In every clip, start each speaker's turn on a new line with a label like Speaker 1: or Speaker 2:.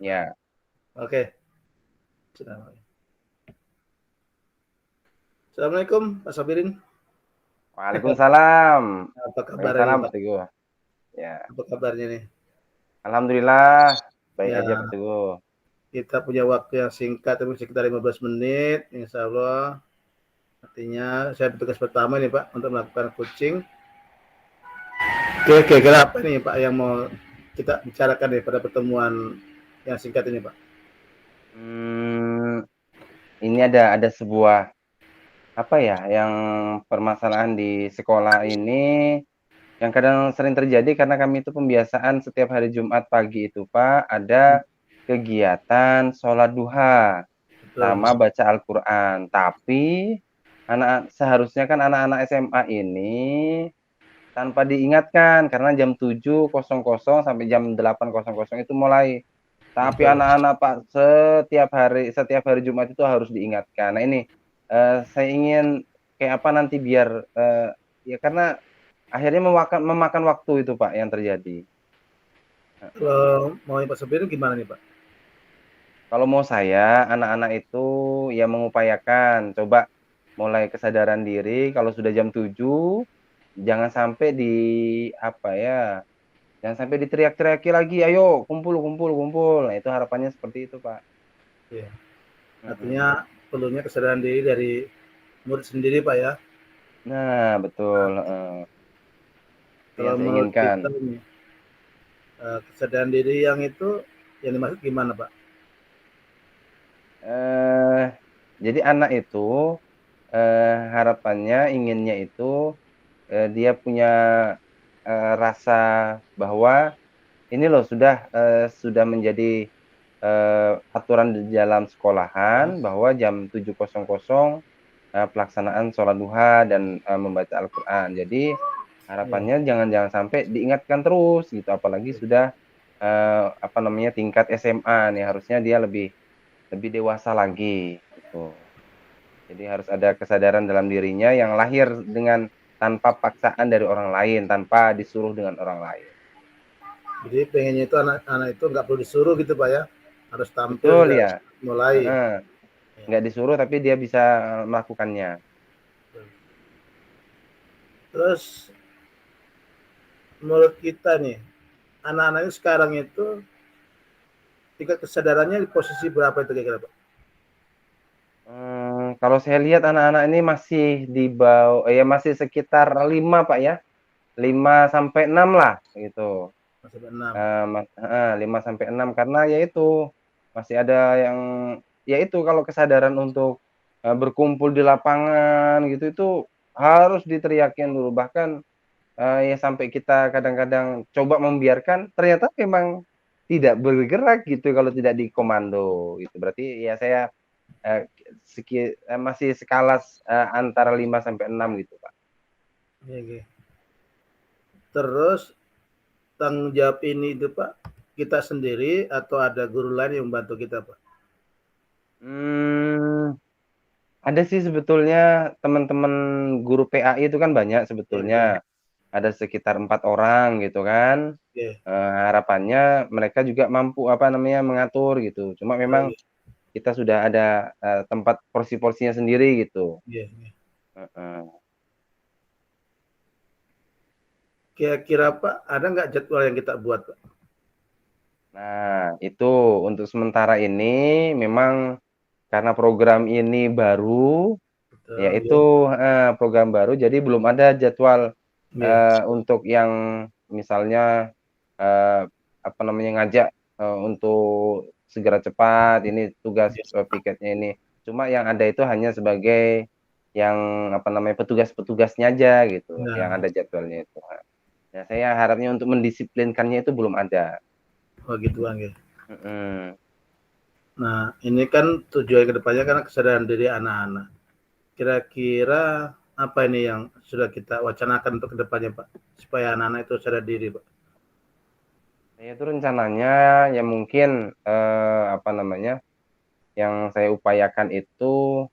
Speaker 1: Ya.
Speaker 2: Oke. Assalamualaikum Pak Sabirin.
Speaker 1: Waalaikumsalam.
Speaker 2: Apa kabar ini
Speaker 1: Waalaikumsalam
Speaker 2: Pak?
Speaker 1: Pak Teguh. Ya.
Speaker 2: Apa kabarnya nih?
Speaker 1: Alhamdulillah baik aja Pak
Speaker 2: Ya,
Speaker 1: Teguh.
Speaker 2: kita punya waktu yang singkat, sekitar 15 menit, insya Allah. Artinya saya bertugas pertama nih Pak untuk melakukan coaching. Kira-kira apa nih Pak yang mau kita bicarakan nih pada pertemuan yang singkat ini Pak?
Speaker 1: Hmm, ini ada sebuah apa ya yang permasalahan di sekolah ini yang kadang sering terjadi karena kami itu pembiasaan setiap hari Jumat pagi itu Pak ada kegiatan sholat duha
Speaker 2: Betul.
Speaker 1: sama baca Al-Quran. Tapi seharusnya kan anak-anak SMA ini tanpa diingatkan karena jam 7.00 sampai jam 8.00 itu mulai. Tapi
Speaker 2: Betul.
Speaker 1: anak-anak Pak setiap hari Jumat itu harus diingatkan. Nah ini saya ingin kayak apa nanti biar ya karena akhirnya memakan waktu itu Pak yang terjadi.
Speaker 2: Kalau mau Pak Sabirin gimana nih Pak?
Speaker 1: Kalau mau saya anak-anak itu ya mengupayakan coba mulai kesadaran diri kalau sudah jam 7 jangan sampai di apa ya. Jangan sampai diteriak-teriaki lagi, "Ayo kumpul kumpul kumpul." Nah, itu harapannya seperti itu, Pak.
Speaker 2: Ya.
Speaker 1: Mhm.
Speaker 2: Artinya perlunya kesadaran diri dari murid sendiri Pak ya.
Speaker 1: Nah, betul, heeh. Itu
Speaker 2: Kalau
Speaker 1: yang saya
Speaker 2: menurut
Speaker 1: inginkan.
Speaker 2: kita ini kesadaran diri yang itu yang dimaksud gimana Pak?
Speaker 1: Eh, jadi anak itu, harapannya, inginnya itu, dia punya, rasa bahwa ini loh sudah menjadi, aturan di dalam sekolahan bahwa jam 7.00 pelaksanaan sholat duha dan, membaca Al-Quran. Jadi
Speaker 2: Ya.
Speaker 1: harapannya jangan sampai diingatkan terus gitu, apalagi sudah, apa namanya, tingkat SMA nih, harusnya dia lebih lebih dewasa lagi gitu. Jadi harus ada kesadaran dalam dirinya yang lahir dengan tanpa paksaan dari orang lain, tanpa disuruh dengan orang lain.
Speaker 2: Jadi pengennya itu anak-anak itu nggak perlu disuruh gitu Pak ya, harus tampil
Speaker 1: Betul
Speaker 2: sudah
Speaker 1: ya,
Speaker 2: mulai.
Speaker 1: heeh,
Speaker 2: Ya.
Speaker 1: nggak disuruh tapi dia bisa, melakukannya.
Speaker 2: Terus menurut kita nih, anak-anak sekarang itu tingkat kesadarannya di posisi berapa itu kira-kira Pak?
Speaker 1: Kalau saya lihat anak-anak ini masih ya masih sekitar 5 Pak ya, 5 sampai 6 lah gitu.
Speaker 2: Masih 6.
Speaker 1: 5 sampai 6 karena ya itu, masih ada yang ya itu kalau kesadaran untuk, berkumpul di lapangan gitu itu harus diteriakin dulu bahkan, ya sampai kita kadang-kadang coba membiarkan ternyata memang tidak bergerak gitu kalau tidak dikomando gitu. Berarti ya saya, masih skalas, antara 5 sampai 6 gitu, Pak.
Speaker 2: Ya, ya. Terus tanggung jawab ini itu Pak, kita sendiri atau ada guru lain yang membantu kita Pak?
Speaker 1: Mmm. Ada sih sebetulnya teman-teman guru PAI itu kan banyak
Speaker 2: Ya, betul.
Speaker 1: sebetulnya, ada sekitar 4 orang gitu kan,
Speaker 2: Ya.
Speaker 1: harapannya mereka juga mampu apa namanya, mengatur gitu. Cuma
Speaker 2: Oh,
Speaker 1: memang
Speaker 2: ya.
Speaker 1: kita sudah ada, tempat porsi-porsinya sendiri gitu,
Speaker 2: Ya, ya.
Speaker 1: heeh.
Speaker 2: Kira-kira Pak, ada nggak jadwal yang kita buat Pak?
Speaker 1: Nah itu untuk sementara ini memang karena program ini baru, ya
Speaker 2: Betul, ya.
Speaker 1: itu program baru jadi belum ada jadwal,
Speaker 2: Ya.
Speaker 1: untuk yang misalnya eee, apa namanya, ngajak, untuk segera cepat, ini tugas,
Speaker 2: Ya.
Speaker 1: piketnya ini. Cuma yang ada itu hanya sebagai yang, apa namanya, petugas-petugasnya aja gitu, yang
Speaker 2: Nah,
Speaker 1: ada jadwalnya itu, Kak. Nah, saya harapnya untuk mendisiplinkannya itu belum ada.
Speaker 2: oh gitu Bang ya.
Speaker 1: Mhm.
Speaker 2: Nah, ini kan tujuan kedepannya karena kesadaran diri anak-anak. Kira-kira apa ini yang sudah kita wacanakan untuk kedepannya Pak? Supaya anak-anak itu sadar diri Pak.
Speaker 1: Saya itu rencananya ya mungkin, apa namanya, yang saya upayakan itu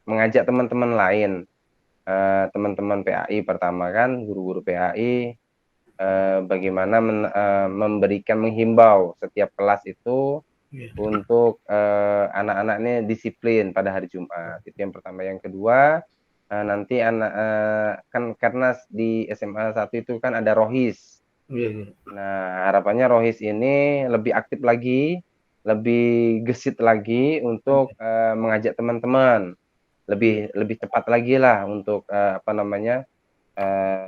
Speaker 1: mengajak teman-teman lain, teman-teman PAI pertama kan, guru-guru PAI. Bagaimana memberikan menghimbau setiap kelas itu,
Speaker 2: Iya.
Speaker 1: untuk, anak-anak ini disiplin pada hari Jumat, itu yang pertama. Yang kedua, nanti kan karena di SMA 1 itu kan ada rohis.
Speaker 2: Iya, iya.
Speaker 1: Nah, harapannya rohis ini lebih aktif lagi, lebih gesit lagi untuk, mengajak teman-teman,
Speaker 2: Iya.
Speaker 1: lebih lebih cepat lagi lah untuk, apa namanya, eee,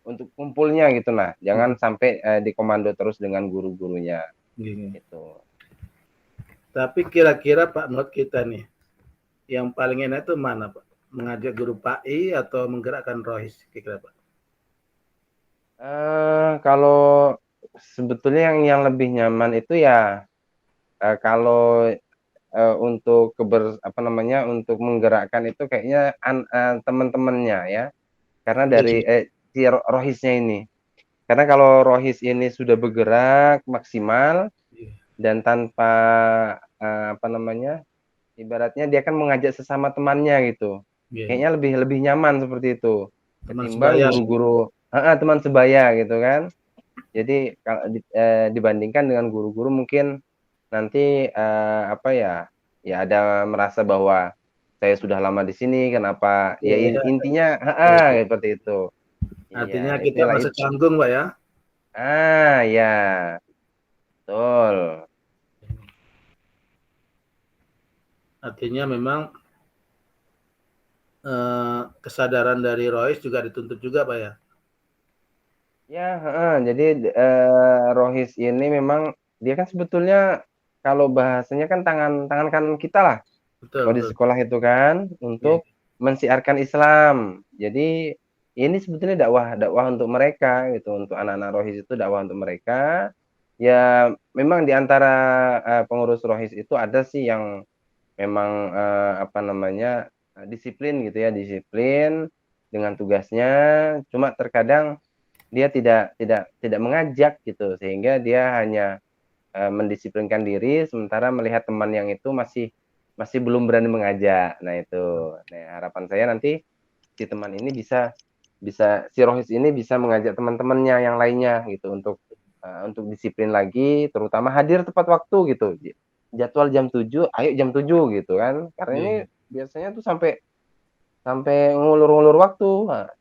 Speaker 1: untuk kumpulnya gitu. Nah, jangan
Speaker 2: Iya.
Speaker 1: sampai, dikomando terus dengan guru-gurunya,
Speaker 2: Iya, iya.
Speaker 1: gitu.
Speaker 2: Tapi kira-kira Pak, menurut kita nih, yang paling enak itu mana Pak? Mengajak guru PAI atau menggerakkan rohis kira-kira Pak?
Speaker 1: Kalau sebetulnya yang lebih nyaman itu ya, kalau, untuk apa namanya, untuk menggerakkan itu kayaknya teman-temannya ya. Karena
Speaker 2: Iya,
Speaker 1: dari
Speaker 2: iya.
Speaker 1: si rohisnya ini. Karena kalau rohis ini sudah bergerak maksimal
Speaker 2: Iya.
Speaker 1: dan tanpa, apa namanya, ibaratnya dia kan mengajak sesama temannya gitu.
Speaker 2: Iya, iya.
Speaker 1: Kayaknya lebih lebih nyaman seperti itu,
Speaker 2: Teman
Speaker 1: ketimbang
Speaker 2: sebaya.
Speaker 1: guru-guru heeh, teman sebaya gitu kan. Jadi dibandingkan dengan guru-guru mungkin nanti, apa ya, ya ada merasa bahwa saya sudah lama di sini kenapa ya
Speaker 2: Iya, iya.
Speaker 1: intinya
Speaker 2: Iya,
Speaker 1: heeh,
Speaker 2: iya.
Speaker 1: seperti itu.
Speaker 2: Artinya
Speaker 1: Iya,
Speaker 2: kita
Speaker 1: itulah
Speaker 2: merasa canggung Pak ya?
Speaker 1: ya, betul.
Speaker 2: Artinya memang kesadaran dari rohis juga dituntut juga Pak ya?
Speaker 1: Ya, heeh, jadi, rohis ini memang dia kan sebetulnya kalau bahasanya kan tangan tangan kanan kita lah.
Speaker 2: Betul,
Speaker 1: Kalau di
Speaker 2: betul.
Speaker 1: sekolah itu kan,
Speaker 2: Iya,
Speaker 1: untuk mensiarkan Islam. Jadi, ini sebetulnya dakwah dakwah untuk mereka gitu, untuk anak-anak rohis itu dakwah untuk mereka. Ya memang di antara, pengurus rohis itu ada sih yang memang, apa namanya, disiplin gitu ya, disiplin dengan tugasnya, cuma terkadang dia tidak mengajak gitu, sehingga dia hanya mendisiplinkan diri, sementara melihat teman yang itu masih belum berani mengajak. Nah itu. Nah harapan saya nanti si teman ini bisa bisa si rohis ini bisa mengajak teman-temannya yang lainnya gitu untuk disiplin lagi, terutama hadir tepat waktu gitu. Jadwal jam 7, ayo jam 7 gitu kan. Karena
Speaker 2: iya,
Speaker 1: ini
Speaker 2: iya.
Speaker 1: biasanya tuh sampai sampai ngulur-ngulur waktu,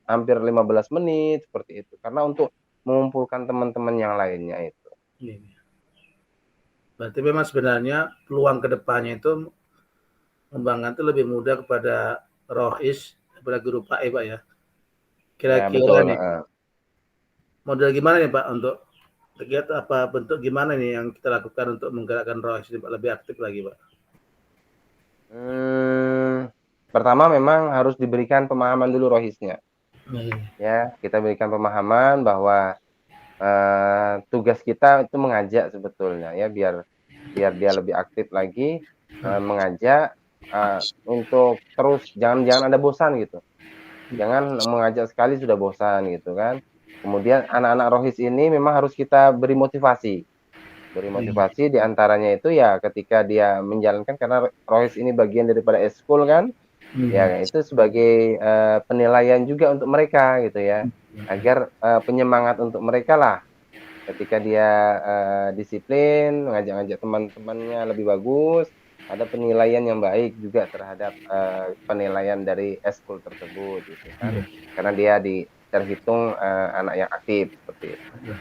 Speaker 1: hampir 15 menit seperti itu. Karena untuk mengumpulkan teman-teman yang lainnya itu.
Speaker 2: Iya, iya. Berarti memang sebenarnya peluang ke depannya itu pengembangan itu lebih mudah kepada rohis daripada guru PAI Pak ya?
Speaker 1: Ya
Speaker 2: Kira-kira
Speaker 1: betul,
Speaker 2: nih,
Speaker 1: heeh.
Speaker 2: model gimana nih Pak untuk kegiatan apa bentuk gimana nih yang kita lakukan untuk menggerakkan rohis ini Pak lebih aktif lagi Pak?
Speaker 1: Pertama memang harus diberikan pemahaman dulu rohisnya,
Speaker 2: Iya, iya.
Speaker 1: ya. Kita berikan pemahaman bahwa, tugas kita itu mengajak sebetulnya ya, biar biar dia lebih aktif lagi, mengajak, untuk terus jangan jangan ada bosan gitu. Jangan mengajak sekali sudah bosan gitu kan. Kemudian anak-anak rohis ini memang harus kita beri motivasi. Beri
Speaker 2: Iya,
Speaker 1: motivasi di antaranya itu ya ketika dia menjalankan karena rohis ini bagian daripada eskul kan,
Speaker 2: iya.
Speaker 1: ya itu sebagai, penilaian juga untuk mereka gitu ya, agar, penyemangat untuk mereka lah ketika dia, disiplin, ngajak-ngajak teman-temannya lebih bagus, ada penilaian yang baik juga terhadap, penilaian dari eskul tersebut gitu kan.
Speaker 2: Iya,
Speaker 1: Karena dia terhitung, anak yang aktif seperti itu.
Speaker 2: iya.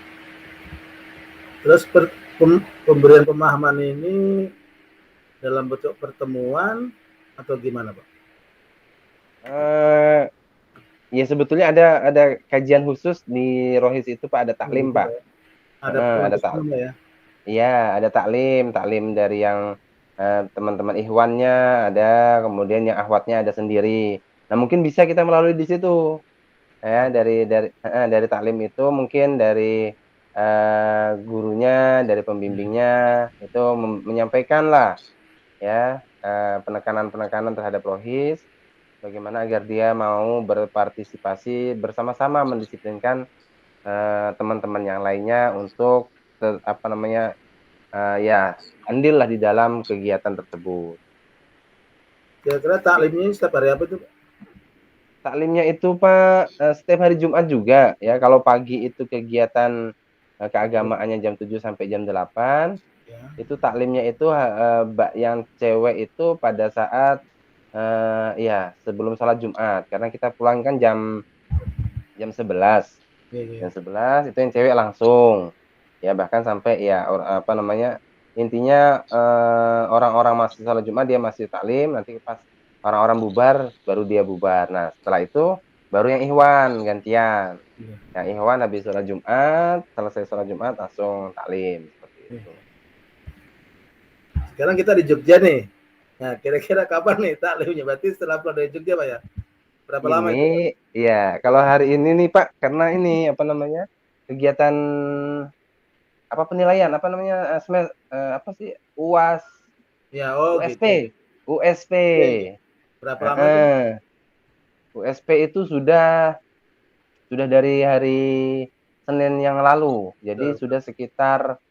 Speaker 2: Terus pemberian pemahaman ini dalam bentuk pertemuan atau gimana Pak?
Speaker 1: Eee, ya sebetulnya ada kajian khusus di rohis itu Pak, ada
Speaker 2: Oh,
Speaker 1: taklim
Speaker 2: gitu
Speaker 1: Pak,
Speaker 2: ya. Ada
Speaker 1: heeh, ada
Speaker 2: proses ya.
Speaker 1: iya, ada taklim, taklim dari yang, teman-teman ikhwannya ada, kemudian yang akhwatnya ada sendiri. Nah, mungkin bisa kita melalui di situ, ya, dari taklim itu mungkin dari, gurunya, dari pembimbingnya, itu menyampaikanlah ya, penekanan-penekanan terhadap rohis, bagaimana agar dia mau berpartisipasi bersama-sama mendisiplinkan, teman-teman yang lainnya untuk apa namanya, ya, andillah di dalam kegiatan tersebut.
Speaker 2: Kira-kira taklimnya setiap hari apa itu Pak?
Speaker 1: Taklimnya itu Pak, setiap hari Jumat juga ya, kalau pagi itu kegiatan, keagamaannya jam 7 sampai jam 8.
Speaker 2: Ya.
Speaker 1: Itu taklimnya itu yang cewek itu pada saat ya sebelum sholat Jumat, karena kita pulang kan jam 11.
Speaker 2: Iya, iya.
Speaker 1: Jam 11 itu yang cewek langsung. Ya bahkan sampai ya apa namanya? Intinya orang-orang masih sholat Jumat dia masih taklim, nanti pas orang-orang bubar baru dia bubar. Nah, setelah itu baru yang ihwan gantian.
Speaker 2: Iya.
Speaker 1: Yang ihwan habis sholat Jumat, selesai sholat Jumat langsung taklim seperti
Speaker 2: Iya.
Speaker 1: itu.
Speaker 2: Sekarang kita di Jogja nih. Nah, kira-kira kapan nih taklimnya? Berarti setelah pulang dari Jogja, Pak ya? Berapa lama itu?
Speaker 1: Ini ya kalau hari ini nih Pak, karena ini apa namanya? Kegiatan apa penilaian apa namanya? Apa sih? UAS,
Speaker 2: Ya, oh
Speaker 1: USP,
Speaker 2: gitu.
Speaker 1: USP.
Speaker 2: Iya, iya. Berapa lama tuh?
Speaker 1: USP itu sudah dari hari Senin yang lalu. Jadi
Speaker 2: Betul.
Speaker 1: sudah sekitar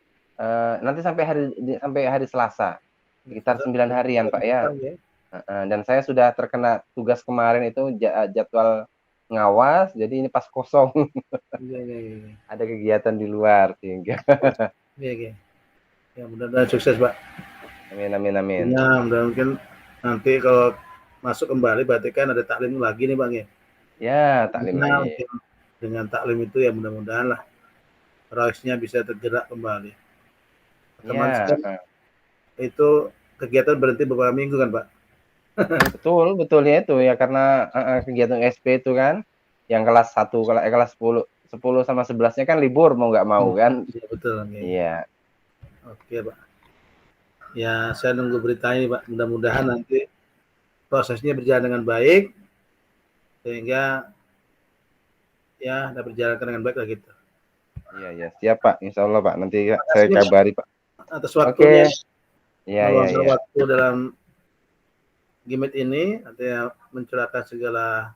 Speaker 1: nanti sampai hari Selasa. Sekitar 9 harian Pak ya. Dan saya sudah terkena tugas kemarin itu jadwal ngawas, jadi ini pas kosong.
Speaker 2: Iya, iya, iya.
Speaker 1: Ada kegiatan di luar sehingga.
Speaker 2: Iya, iya. Ya, mudah-mudahan sukses, Pak.
Speaker 1: Amin, amin, amin.
Speaker 2: Ya, mungkin nanti kalau masuk kembali berarti kan ada taklim lagi nih, Bang ya.
Speaker 1: Ya, taklim lagi.
Speaker 2: Dengan taklim itu ya mudah-mudahan lah roisnya bisa tergerak kembali. Teman
Speaker 1: Ya.
Speaker 2: itu kegiatan berhenti beberapa minggu kan, Pak?
Speaker 1: Betul ya itu ya karena kegiatan SP itu kan yang kelas 1 kelas 10 sama 11-nya kan libur mau nggak mau kan.
Speaker 2: Iya, betul.
Speaker 1: Iya.
Speaker 2: Oke, Pak. Ya, saya nunggu beritanya nih, Pak. Mudah-mudahan nanti prosesnya berjalan dengan baik sehingga ya dapat dijalankan dengan baik lah gitu.
Speaker 1: Iya, siap Pak. Insya Allah Pak. Nanti saya kabari Pak.
Speaker 2: Atas waktunya.
Speaker 1: Iya.
Speaker 2: Waktu dalam Gimit ini artinya mencurahkan segala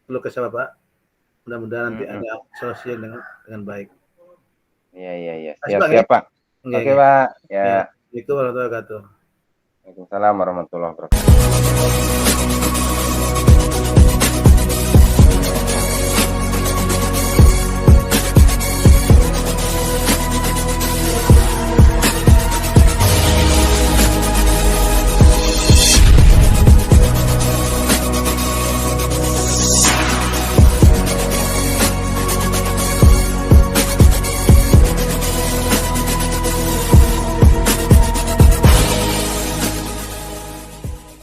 Speaker 2: keluh kesah Bapak. Mudah-mudahan nanti ada solusi dengan baik.
Speaker 1: Iya. Siap Pak. Oke Pak. Ya.
Speaker 2: Itu warahmatullahi wabarakatuh.
Speaker 1: Waalaikumsalam warahmatullahi wabarakatuh.